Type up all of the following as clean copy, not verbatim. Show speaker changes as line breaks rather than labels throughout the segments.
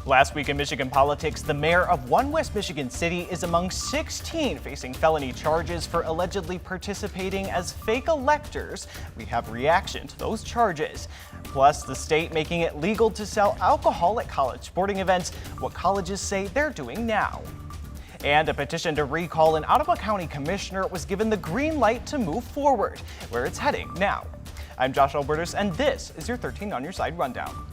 Last week in Michigan politics, the mayor of one West Michigan city is among 16 facing felony charges for allegedly participating as fake electors. We have reaction to those charges. Plus, the state making it legal to sell alcohol at college sporting events, what colleges say they're doing now. And a petition to recall an Ottawa County commissioner was given the green light to move forward. Where it's heading now. I'm Josh Alburtus, and this is your 13 on your side rundown.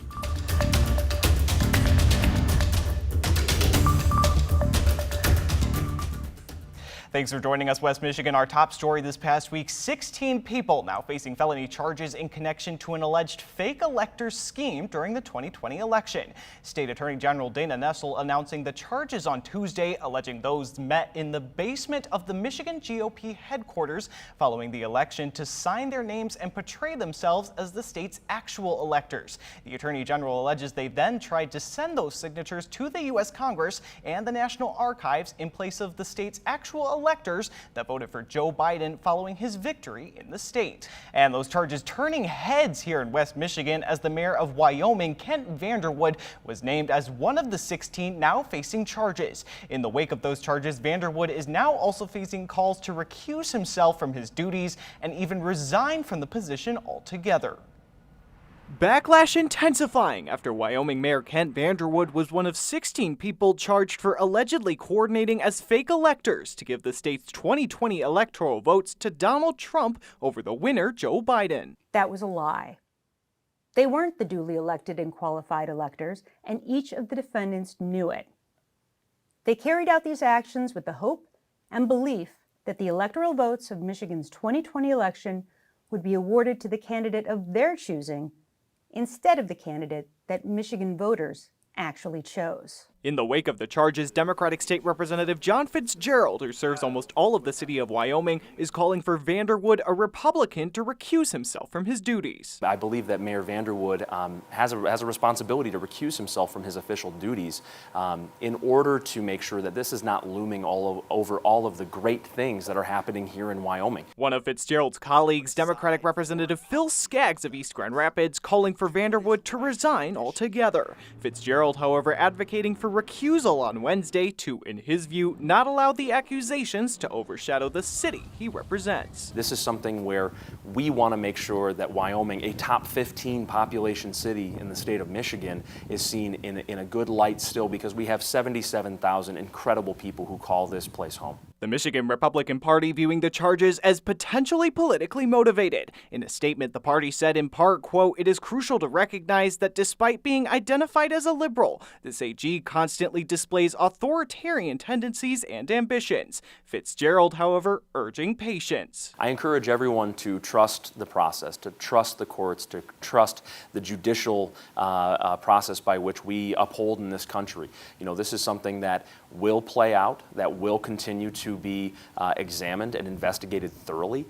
Thanks for joining us, West Michigan. Our top story this past week, 16 people now facing felony charges in connection to an alleged fake electors scheme during the 2020 election. State Attorney General Dana Nessel announcing the charges on Tuesday, alleging those met in the basement of the Michigan GOP headquarters following the election to sign their names and portray themselves as the state's actual electors. The Attorney General alleges they then tried to send those signatures to the U.S. Congress and the National Archives in place of the state's actual electors that voted for Joe Biden following his victory in the state. And those charges turning heads here in West Michigan as the mayor of Wyoming, Kent Vanderwood, was named as one of the 16 now facing charges. In the wake of those charges, Vanderwood is now also facing calls to recuse himself from his duties and even resign from the position altogether. Backlash intensifying after Wyoming Mayor Kent Vanderwood was one of 16 people charged for allegedly coordinating as fake electors to give the state's 2020 electoral votes to Donald Trump over the winner, Joe Biden.
That was a lie. They weren't the duly elected and qualified electors, and each of the defendants knew it. They carried out these actions with the hope and belief that the electoral votes of Michigan's 2020 election would be awarded to the candidate of their choosing instead of the candidate that Michigan voters actually chose.
In the wake of the charges, Democratic State Representative John Fitzgerald, who serves almost all of the city of Wyoming, is calling for Vanderwood, a Republican, to recuse himself from his duties.
I believe that Mayor Vanderwood has a responsibility to recuse himself from his official duties in order to make sure that this is not looming over all of the great things that are happening here in Wyoming.
One of Fitzgerald's colleagues, Democratic Representative Phil Skaggs of East Grand Rapids, calling for Vanderwood to resign altogether. Fitzgerald, however, advocating for recusal on Wednesday to, in his view, not allow the accusations to overshadow the city he represents.
This is something where we want to make sure that Wyoming, a top 15 population city in the state of Michigan, is seen in a good light still, because we have 77,000 incredible people who call this place home.
The Michigan Republican Party viewing the charges as potentially politically motivated. In a statement, the party said in part, quote, "It is crucial to recognize that despite being identified as a liberal, this AG constantly displays authoritarian tendencies and ambitions." Fitzgerald, however, urging patience.
I encourage everyone to trust the process, to trust the courts, to trust the judicial process by which we uphold in this country. You know, this is something that will play out, that will continue to be examined and investigated thoroughly.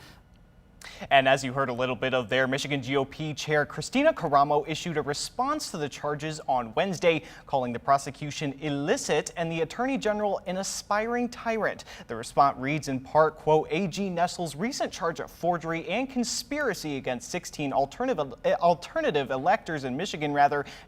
And as you heard a little bit of there, Michigan GOP Chair Christina Caramo issued a response to the charges on Wednesday, calling the prosecution illicit and the Attorney General an aspiring tyrant. The response reads in part, quote, "AG Nessel's recent charge of forgery and conspiracy against 16 alternative electors in Michigan,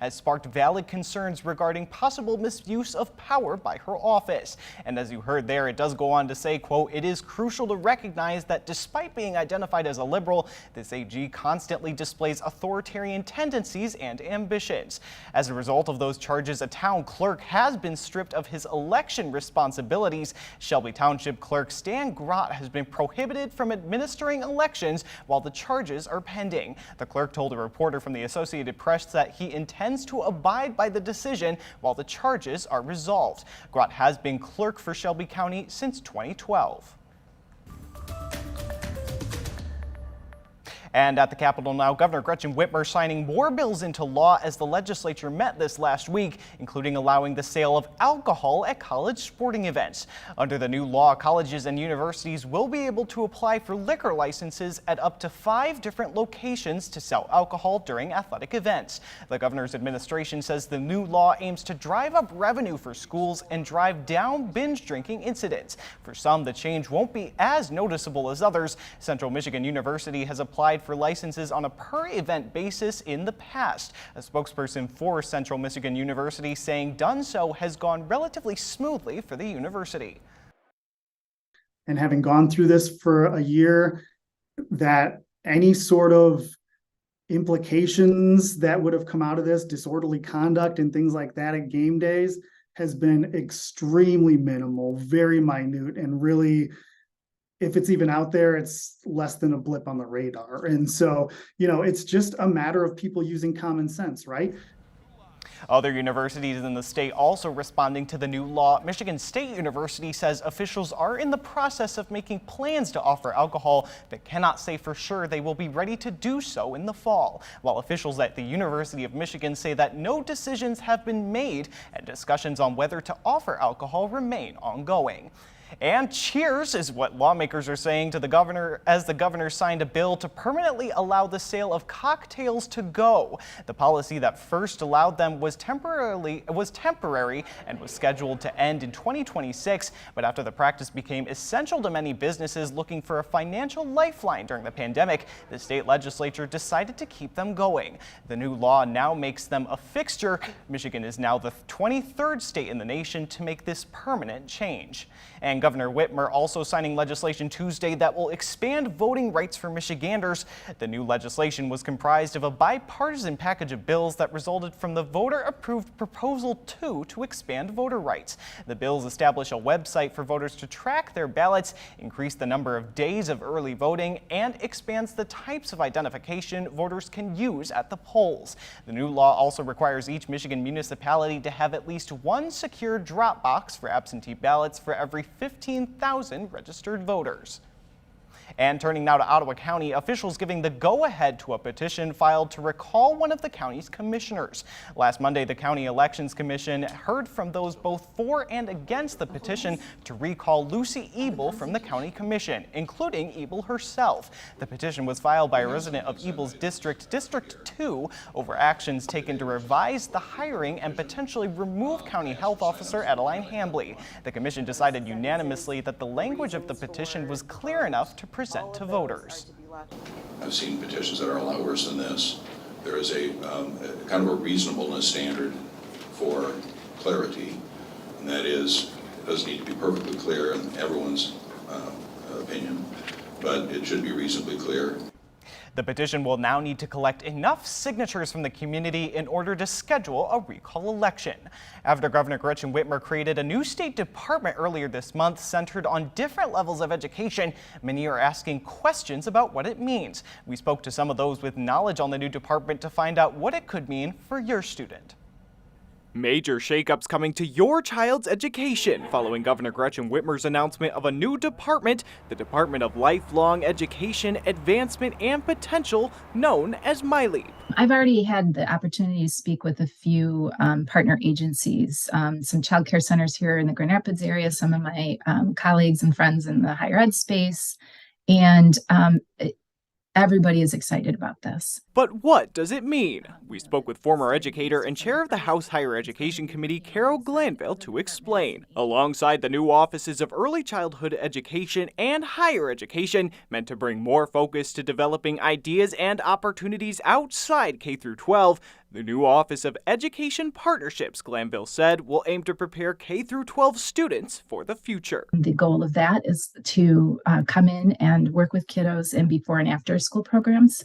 has sparked valid concerns regarding possible misuse of power by her office." And as you heard there, it does go on to say, quote, "It is crucial to recognize that despite being identified as a liberal, this AG constantly displays authoritarian tendencies and ambitions." As a result of those charges, a town clerk has been stripped of his election responsibilities. Shelby Township Clerk Stan Grott has been prohibited from administering elections while the charges are pending. The clerk told a reporter from the Associated Press that he intends to abide by the decision while the charges are resolved. Grott has been clerk for Shelby County since 2012. And at the Capitol now, Governor Gretchen Whitmer signing more bills into law as the legislature met this last week, including allowing the sale of alcohol at college sporting events. Under the new law, colleges and universities will be able to apply for liquor licenses at up to 5 different locations to sell alcohol during athletic events. The governor's administration says the new law aims to drive up revenue for schools and drive down binge drinking incidents. For some, the change won't be as noticeable as others. Central Michigan University has applied for licenses on a per-event basis in the past. A spokesperson for Central Michigan University saying done so has gone relatively smoothly for the university.
And having gone through this for a year, that any sort of implications that would have come out of this, disorderly conduct and things like that at game days, has been extremely minimal, very minute, and really, if it's even out there, it's less than a blip on the radar. And so, it's just a matter of people using common sense, right?
Other universities in the state also responding to the new law. Michigan State University says officials are in the process of making plans to offer alcohol, but cannot say for sure they will be ready to do so in the fall. While officials at the University of Michigan say that no decisions have been made and discussions on whether to offer alcohol remain ongoing. And cheers is what lawmakers are saying to the governor as the governor signed a bill to permanently allow the sale of cocktails to go. The policy that first allowed them was temporary and was scheduled to end in 2026, but after the practice became essential to many businesses looking for a financial lifeline during the pandemic, the state legislature decided to keep them going. The new law now makes them a fixture. Michigan is now the 23rd state in the nation to make this permanent change. And Governor Whitmer also signing legislation Tuesday that will expand voting rights for Michiganders. The new legislation was comprised of a bipartisan package of bills that resulted from the voter-approved Proposal 2 to expand voter rights. The bills establish a website for voters to track their ballots, increase the number of days of early voting, and expands the types of identification voters can use at the polls. The new law also requires each Michigan municipality to have at least one secure drop box for absentee ballots for every 15,000 registered voters. And turning now to Ottawa County, officials giving the go-ahead to a petition filed to recall one of the county's commissioners. Last Monday, the County Elections Commission heard from those both for and against the petition to recall Lucy Ebel from the County Commission, including Ebel herself. The petition was filed by a resident of Ebel's district, District 2, over actions taken to revise the hiring and potentially remove County Health Officer Adeline Hambley. The commission decided unanimously that the language of the petition was clear enough to present to voters.
I've seen petitions that are a lot worse than this. There is a kind of a reasonableness standard for clarity, and that is, it doesn't need to be perfectly clear in everyone's opinion, but it should be reasonably clear.
The petition will now need to collect enough signatures from the community in order to schedule a recall election. After Governor Gretchen Whitmer created a new state department earlier this month centered on different levels of education, many are asking questions about what it means. We spoke to some of those with knowledge on the new department to find out what it could mean for your student. Major shakeups coming to your child's education following Governor Gretchen Whitmer's announcement of a new department, the Department of Lifelong Education, Advancement, and Potential, known as MyLeap.
I've already had the opportunity to speak with a few partner agencies, some child care centers here in the Grand Rapids area, some of my colleagues and friends in the higher ed space, and everybody is excited about this.
But what does it mean? We spoke with former educator and chair of the House Higher Education Committee, Carol Glanville, to explain. Alongside the new offices of early childhood education and higher education, meant to bring more focus to developing ideas and opportunities outside K through 12, the new Office of Education Partnerships, Glanville said, will aim to prepare K through 12 students for the future.
The goal of that is to come in and work with kiddos in before and after school programs,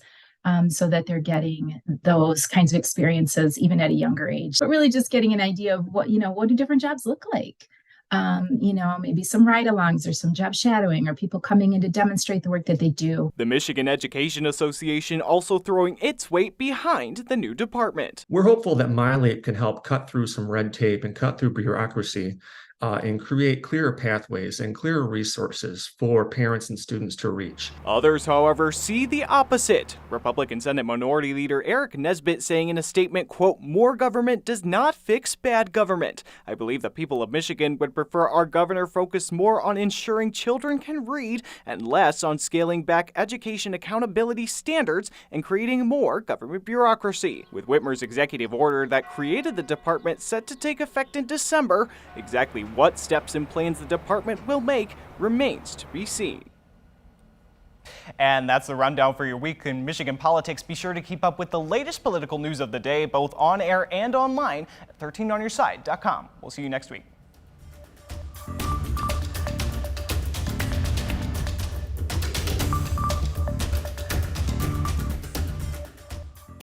so that they're getting those kinds of experiences even at a younger age. But really just getting an idea of what do different jobs look like? Maybe some ride-alongs or some job shadowing or people coming in to demonstrate the work that they do.
The Michigan Education Association also throwing its weight behind the new department.
We're hopeful that MyLeap can help cut through some red tape and cut through bureaucracy and create clearer pathways and clearer resources for parents and students to reach.
Others, however, see the opposite. Republican Senate Minority Leader Eric Nesbitt saying in a statement, quote, "More government does not fix bad government. I believe the people of Michigan would prefer our governor focus more on ensuring children can read and less on scaling back education accountability standards and creating more government bureaucracy." With Whitmer's executive order that created the department set to take effect in December, exactly what steps and plans the department will make remains to be seen. And that's the rundown for your week in Michigan politics. Be sure to keep up with the latest political news of the day, both on air and online at 13onyourside.com. We'll see you next week.